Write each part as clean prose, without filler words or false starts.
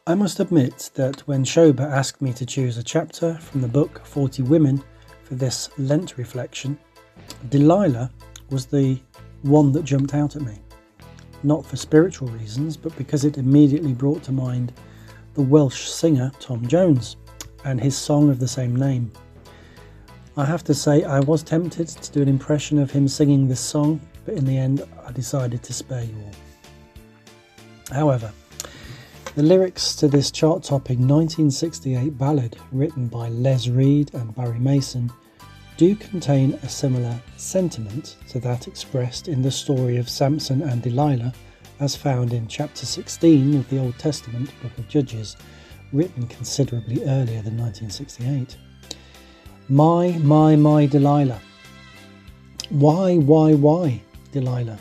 I must admit that when Shoba asked me to choose a chapter from the book 40 Women for this Lent reflection, Delilah was the one that jumped out at me. Not for spiritual reasons, but because it immediately brought to mind the Welsh singer Tom Jones and his song of the same name. I have to say I was tempted to do an impression of him singing this song, but in the end I decided to spare you all. However, the lyrics to this chart-topping 1968 ballad written by Les Reed and Barry Mason do contain a similar sentiment to that expressed in the story of Samson and Delilah as found in chapter 16 of the Old Testament book of Judges, written considerably earlier than 1968. My Delilah. Why, Delilah?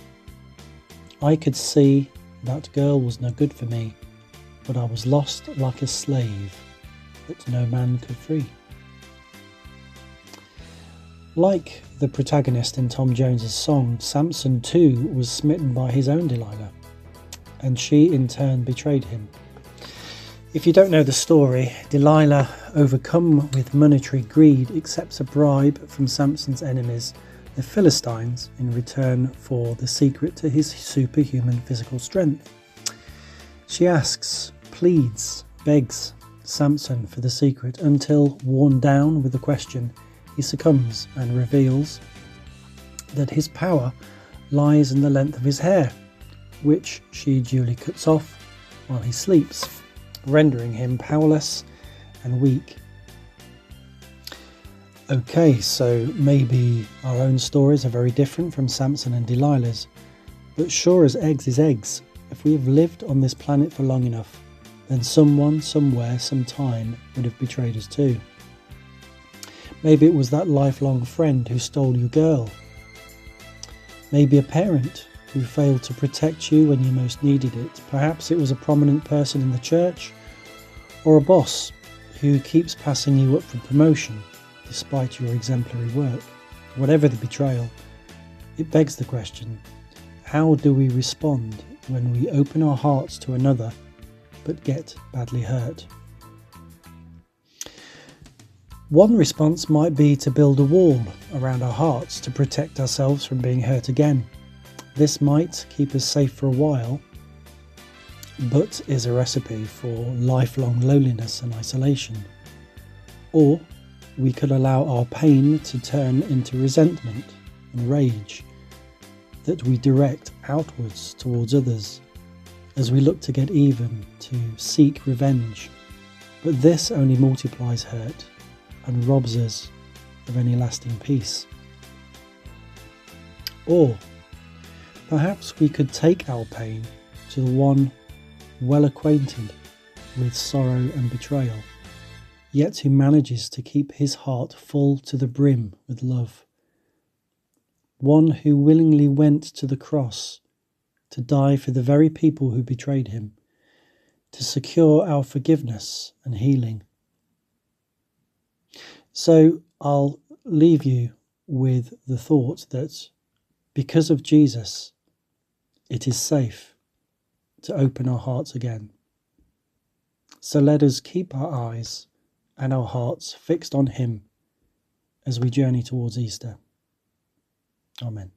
I could see that girl was no good for me, but I was lost like a slave that no man could free. Like the protagonist in Tom Jones's song, Samson too was smitten by his own Delilah, and she in turn betrayed him. If you don't know the story, Delilah, overcome with monetary greed, accepts a bribe from Samson's enemies, the Philistines, in return for the secret to his superhuman physical strength. She asks, pleads, begs Samson for the secret until, worn down with the question, he succumbs and reveals that his power lies in the length of his hair, which she duly cuts off while he sleeps, rendering him powerless and weak. Okay, so maybe our own stories are very different from Samson and Delilah's, but sure as eggs is eggs, if we have lived on this planet for long enough, then someone, somewhere, sometime would have betrayed us too. Maybe it was that lifelong friend who stole your girl. Maybe a parent who failed to protect you when you most needed it. Perhaps it was a prominent person in the church, or a boss who keeps passing you up for promotion despite your exemplary work. Whatever the betrayal, it begs the question, how do we respond when we open our hearts to another but get badly hurt? One response might be to build a wall around our hearts to protect ourselves from being hurt again. This might keep us safe for a while, but is a recipe for lifelong loneliness and isolation. Or we could allow our pain to turn into resentment and rage that we direct outwards towards others as we look to get even, to seek revenge. But this only multiplies hurt and robs us of any lasting peace. Or perhaps we could take our pain to the one well acquainted with sorrow and betrayal, yet who manages to keep his heart full to the brim with love. One who willingly went to the cross to die for the very people who betrayed him, to secure our forgiveness and healing. So I'll leave you with the thought that because of Jesus, it is safe to open our hearts again. So let us keep our eyes and our hearts fixed on him as we journey towards Easter. Amen.